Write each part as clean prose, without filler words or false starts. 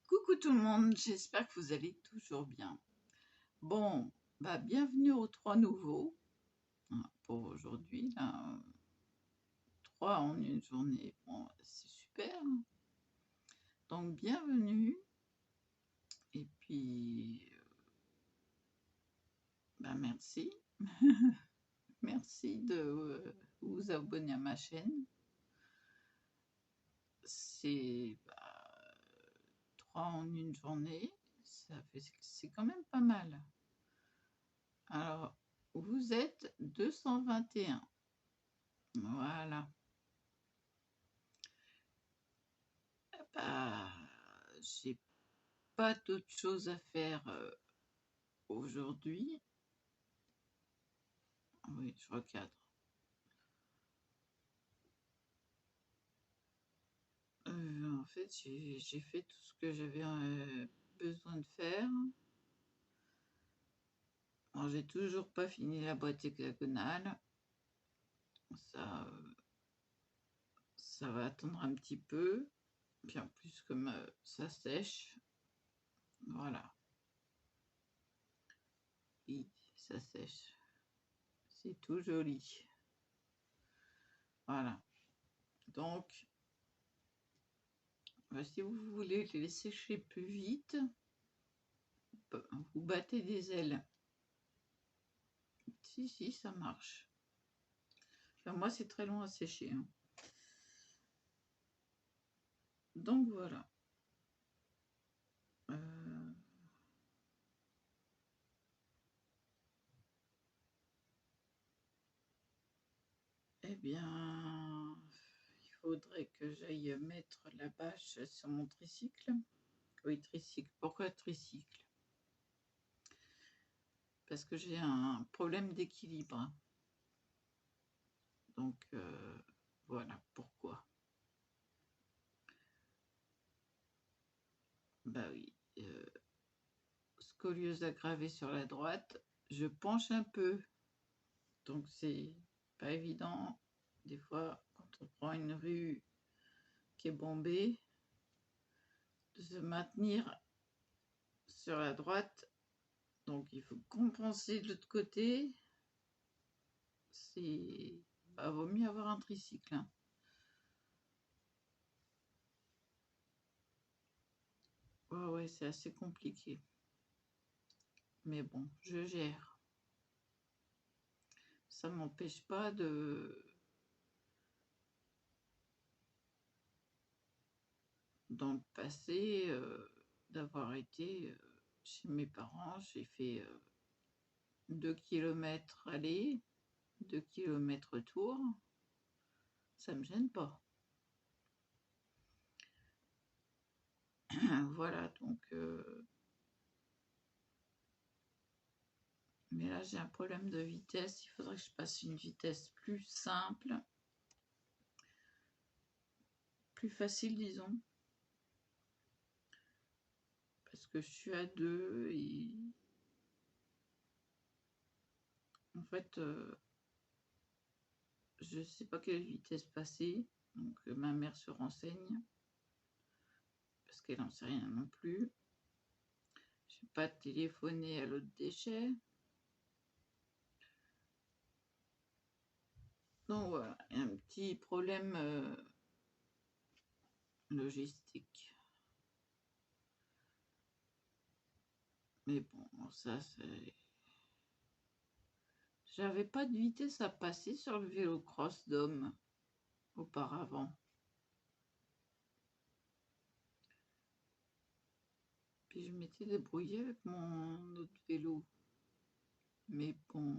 Coucou tout le monde, j'espère que vous allez toujours bien. Bon, bienvenue aux 3 nouveaux pour aujourd'hui. 3 en une journée, bon, c'est super. Donc bienvenue. Et puis, merci. Merci de vous abonner à ma chaîne. C'est 3 en une journée, c'est quand même pas mal. Alors, vous êtes 221. Voilà. J'ai pas d'autre chose à faire aujourd'hui. Oui, je recadre. En fait, j'ai fait tout ce que j'avais besoin de faire. Alors, j'ai toujours pas fini la boîte hexagonale. Ça va attendre un petit peu. Puis en plus, comme ça sèche, voilà. Oui, ça sèche. C'est tout joli. Voilà. Donc, si vous voulez les sécher plus vite, vous battez des ailes. Si, ça marche. Enfin, moi, c'est très long à sécher. Donc, voilà. Eh bien, il faudrait que j'aille mettre la bâche sur mon tricycle. Oui, tricycle. Pourquoi tricycle? Parce que j'ai un problème d'équilibre. Donc, voilà pourquoi. Oui. Scoliose aggravée sur la droite. Je penche un peu. Donc, c'est pas évident. Des fois, quand on prend une rue qui est bombée, de se maintenir sur la droite. Donc, il faut compenser de l'autre côté. Vaut mieux avoir un tricycle. Ouais, c'est assez compliqué. Mais bon, je gère. Ça m'empêche pas dans le passé, d'avoir été chez mes parents. J'ai fait 2 km aller, 2 km retour. Ça me gêne pas. Voilà, donc... mais là, j'ai un problème de vitesse. Il faudrait que je passe une vitesse plus simple. Plus facile, disons. Parce que je suis à 2 et... En fait, je sais pas quelle vitesse passer. Donc, ma mère se renseigne. Parce qu'elle n'en sait rien non plus. Je n'ai pas téléphoné à l'autre déchet. Donc voilà, il y a un petit problème logistique. Mais bon, ça c'est... J'avais pas de vitesse à passer sur le vélo-cross d'homme auparavant. Puis je m'étais débrouillée avec mon autre vélo. Mais bon...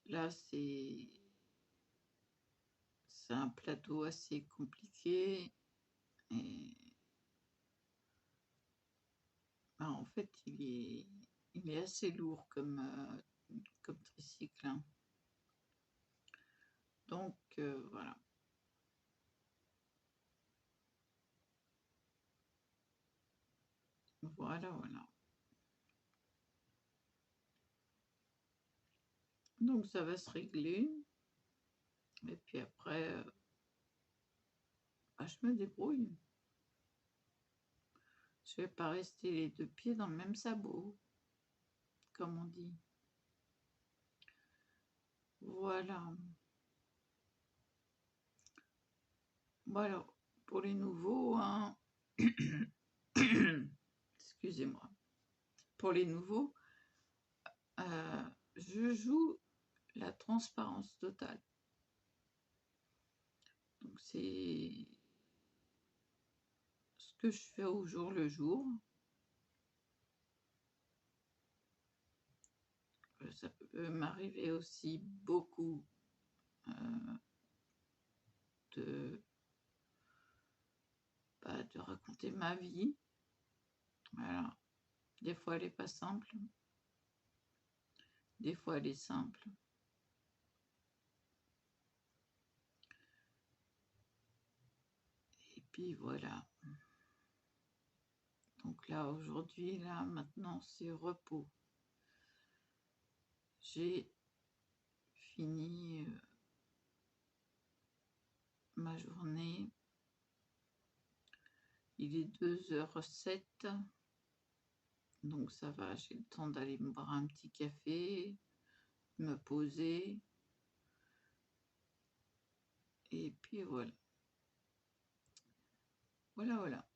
Là, c'est un plateau assez compliqué. Et... en fait, il est assez lourd comme tricycle. Donc, voilà. Voilà, voilà. Donc ça va se régler. Et puis après, bah, je me débrouille. Je vais pas rester les deux pieds dans le même sabot, comme on dit. Voilà. Voilà. Pour les nouveaux, hein. Excusez-moi. Pour les nouveaux, je joue la transparence totale. Donc c'est ce que je fais au jour le jour. Ça peut m'arriver aussi beaucoup de, de raconter ma vie. Voilà. Des fois, elle n'est pas simple. Des fois, elle est simple. Et puis voilà. Donc là, aujourd'hui, là, maintenant, c'est repos. J'ai fini ma journée. Il est 2h07. Donc ça va, j'ai le temps d'aller me boire un petit café, me poser. Et puis voilà. Voilà, voilà.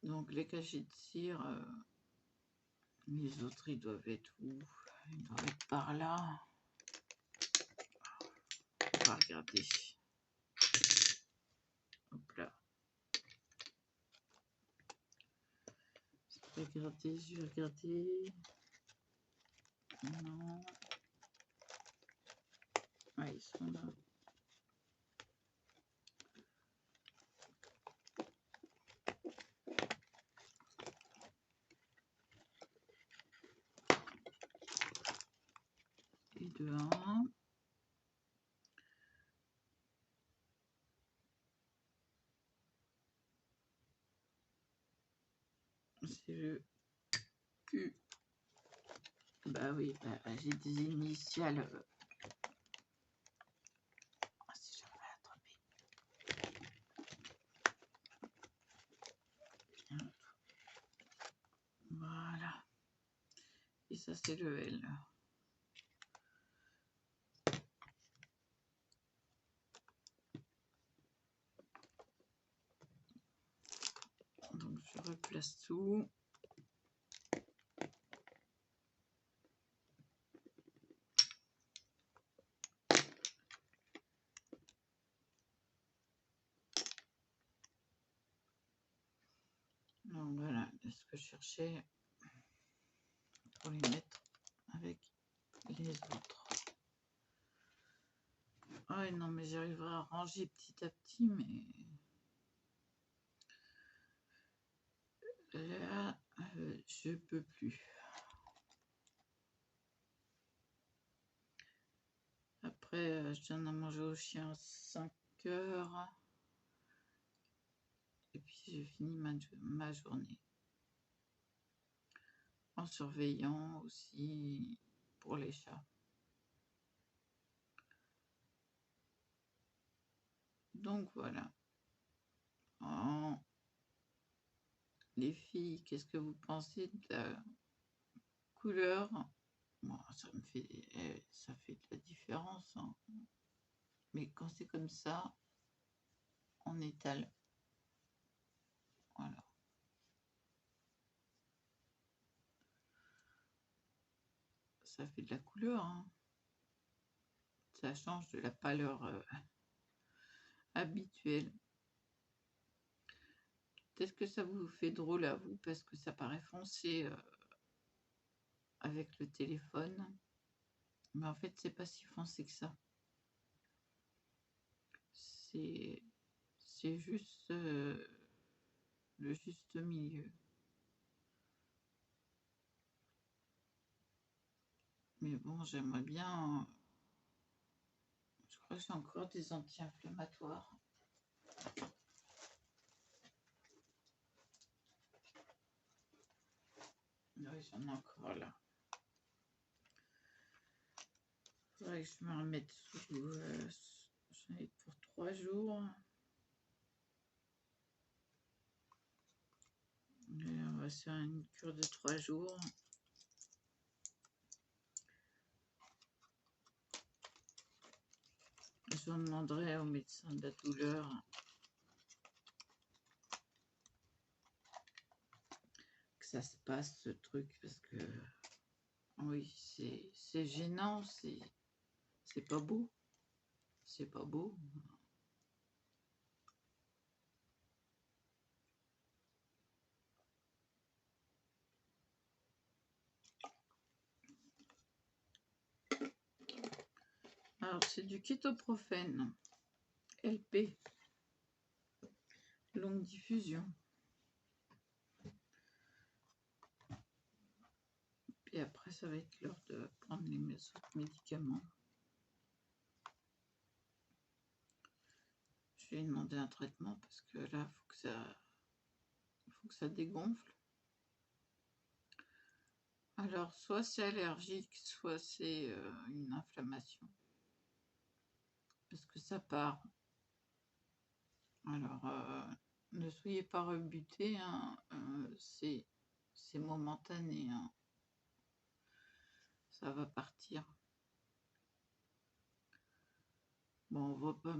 Donc les cachets de cire, les autres, ils doivent être où? Ils doivent être par là. On va regarder. Hop là. Je vais regarder. Non. Ah, ils sont là. Et de 1. C'est le Q. Bah oui, bah, j'ai des initiales. Si j'arrive à attraper. Bien. Voilà. Et ça, c'est le L. Donc, je replace tout. Donc voilà, ce que je cherchais pour les mettre avec les autres. Ah non, mais j'arriverai à ranger petit à petit, mais là, je peux plus. Après, je donne à manger au chien à 5 heures. Et puis, j'ai fini ma journée. En surveillant aussi pour les chats. Donc, voilà. Oh. Les filles, qu'est-ce que vous pensez de la couleur? Bon, ça fait de la différence, hein. Mais quand c'est comme ça, on étale. Voilà. Ça fait de la couleur, hein. Ça change de la pâleur habituelle. Peut-être que ça vous fait drôle à vous parce que ça paraît foncé avec le téléphone. Mais en fait, c'est pas si foncé que ça. C'est juste le juste milieu. Mais bon, j'aimerais bien. Je crois que j'ai encore des anti-inflammatoires. Oui, j'en ai encore là. Faudrait que je me remette sous. J'en ai pour 3 jours. Et on va faire une cure de 3 jours. Je demanderai au médecin de la douleur que ça se passe ce truc parce que oui, c'est gênant, c'est pas beau. C'est pas beau. Alors, c'est du kétoprophène, LP, longue diffusion. Et après, ça va être l'heure de prendre les autres médicaments. Je vais lui demander un traitement parce que là, il faut que ça dégonfle. Alors, soit c'est allergique, soit c'est une inflammation. Parce que ça part. Alors, ne soyez pas rebutés, hein, c'est momentané, hein. Ça va partir. Bon, on voit pas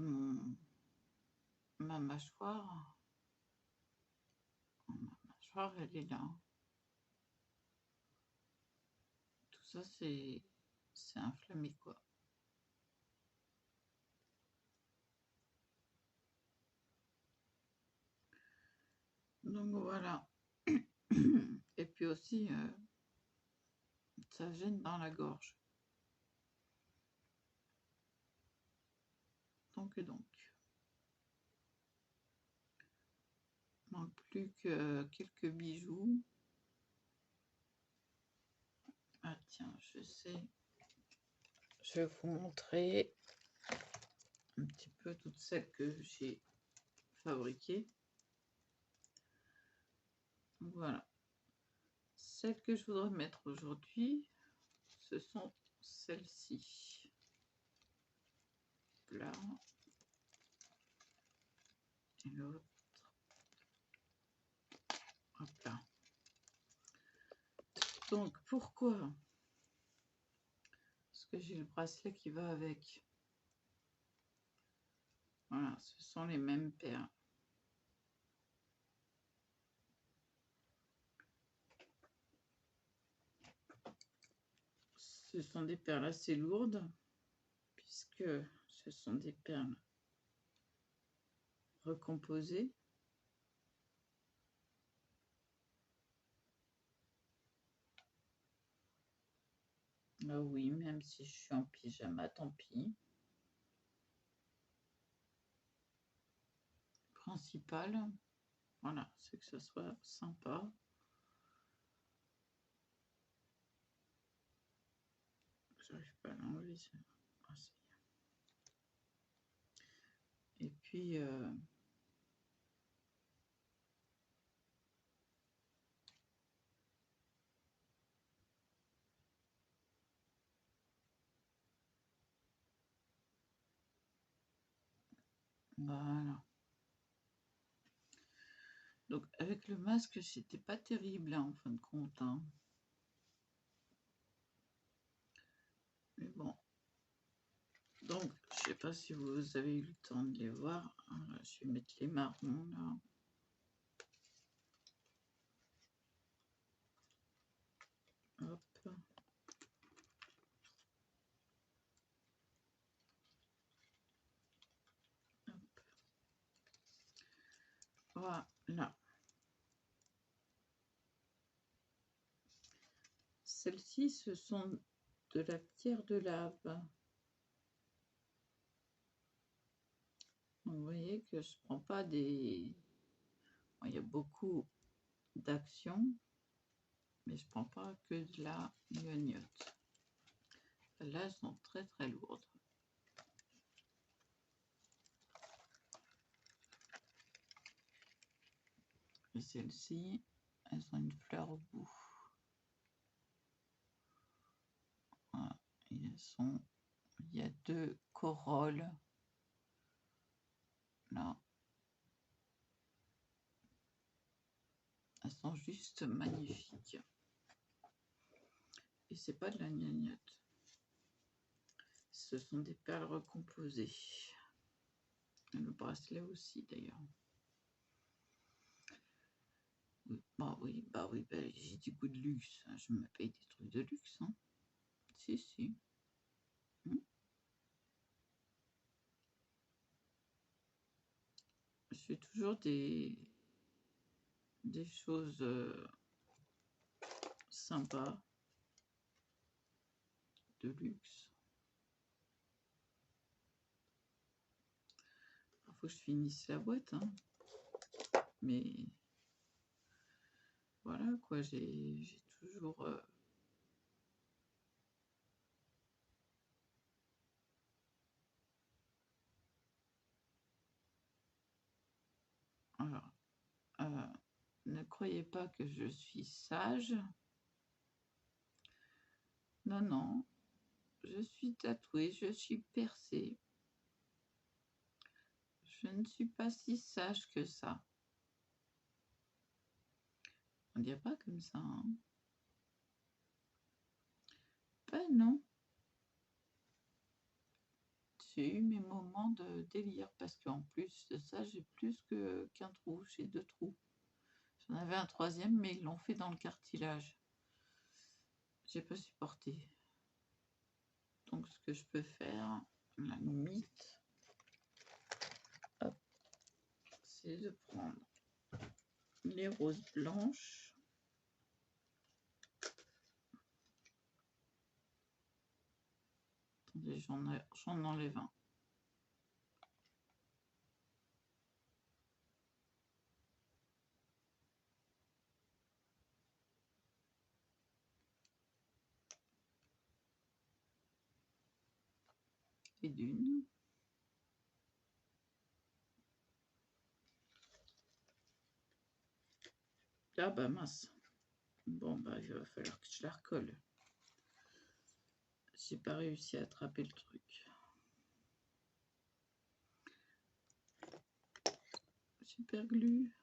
ma mâchoire. Ma mâchoire, elle est là. Tout ça, c'est inflammé, quoi. Donc voilà. Et puis aussi, ça gêne dans la gorge. Donc. manque plus que quelques bijoux. Ah tiens, je sais. Je vais vous montrer un petit peu toutes celles que j'ai fabriquées. Voilà. Celles que je voudrais mettre aujourd'hui, ce sont celles-ci. Là. Et l'autre. Hop là. Donc, pourquoi? Parce que j'ai le bracelet qui va avec. Voilà, ce sont les mêmes paires. Ce sont des perles assez lourdes, puisque ce sont des perles recomposées. Ah oui, même si je suis en pyjama, tant pis. Principal, voilà, c'est que ça soit sympa. J'arrive pas à l'enlever. Ah, et puis, voilà. Donc, avec le masque, c'était pas terrible, hein, en fin de compte. Hein. Mais bon. Donc, je sais pas si vous avez eu le temps de les voir. Alors, je vais mettre les marrons, là. Hop. Voilà. Celles-ci, ce sont de la pierre de lave. Donc, vous voyez que je ne prends pas des... Bon, il y a beaucoup d'actions, mais je ne prends pas que de la gnognotte. Là, elles sont très très lourdes. Et celles-ci, elles ont une fleur au bout. Il y a 2 corolles. Là. Elles sont juste magnifiques. Et c'est pas de la gnognotte. Ce sont des perles recomposées. Et le bracelet aussi d'ailleurs. Oui, bah j'ai du goût de luxe. Je me paye des trucs de luxe. Hein. Si. J'ai toujours des choses sympas, de luxe. Il faut que je finisse la boîte. Hein. Mais voilà quoi, j'ai toujours... Alors, ne croyez pas que je suis sage. Non, je suis tatouée, je suis percée. Je ne suis pas si sage que ça. On dirait pas comme ça. Hein. Ben non. J'ai eu mes moments de délire parce qu'en plus de ça, j'ai plus qu'un trou. J'ai 2 trous. J'en avais un 3e, mais ils l'ont fait dans le cartilage. J'ai pas supporté. Donc ce que je peux faire, la limite, c'est de prendre les roses blanches. Attendez, j'en enlève un. Et d'une. Ah bah mince. Bon bah il va falloir que je la recolle. J'ai pas réussi à attraper le truc. Super glue.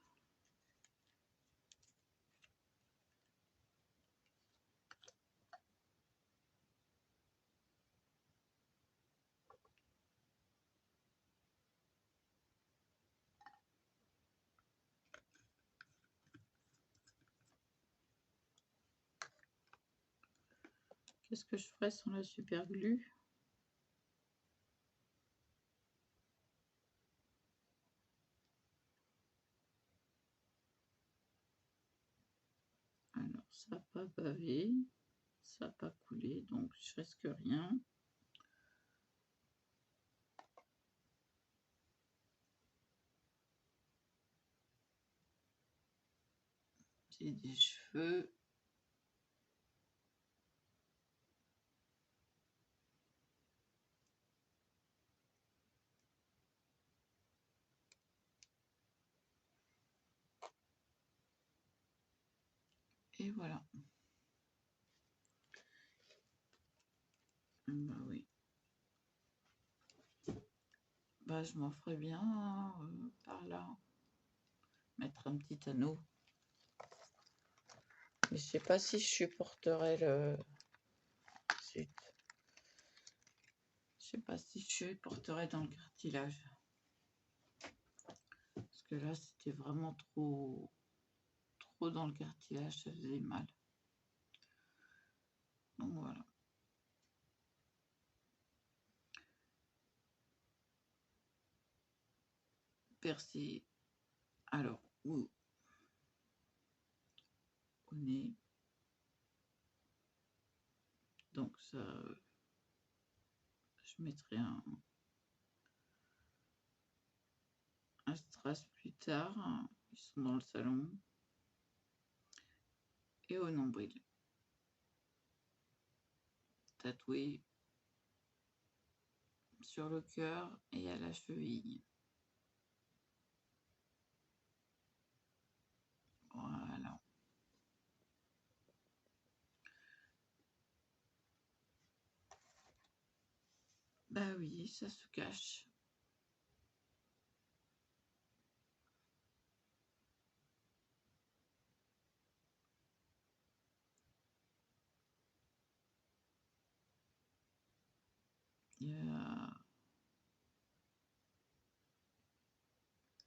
Qu'est-ce que je ferais sans la super glue? Alors, ça n'a pas bavé, ça n'a pas coulé, donc je risque rien. J'ai des cheveux. Et voilà. Bah oui. Bah je m'en ferais bien par là. Mettre un petit anneau. Mais je sais pas si je supporterais le... Zut. Je sais pas si je supporterais dans le cartilage. Parce que là, c'était vraiment trop dans le cartilage, ça faisait mal. Donc voilà. Percé. Alors, au nez. Donc ça, je mettrai un strass plus tard. Ils sont dans le salon. Et au nombril. Tatoué sur le cœur et à la cheville. Voilà. Bah oui, ça se cache.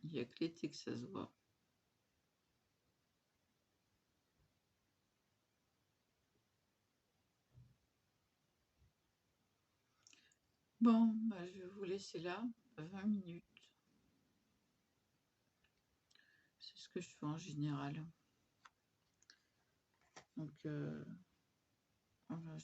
Il y a que l'été que ça se voit. Bon, bah, je vais vous laisser là, 20 minutes. C'est ce que je fais en général. Donc, voilà,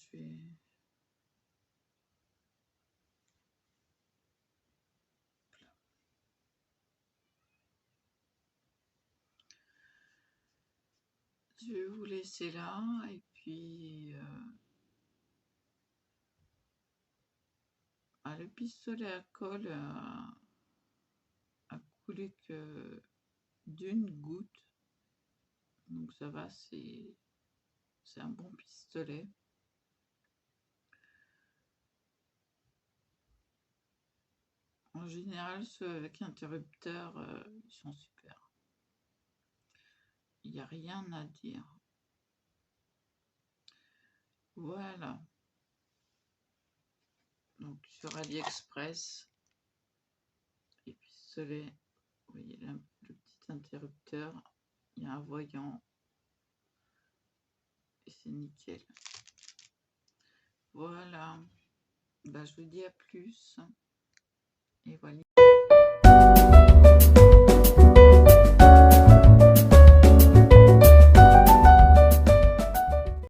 je vais vous laisser là, et puis le pistolet à colle a coulé que d'une goutte, donc ça va, c'est un bon pistolet. En général, ceux avec interrupteur, ils sont super. Il n'y a rien à dire. Voilà. Donc sur AliExpress, les pistolets, vous voyez là, le petit interrupteur, il y a un voyant et c'est nickel. Voilà. Bah, je vous dis à plus. Et voilà.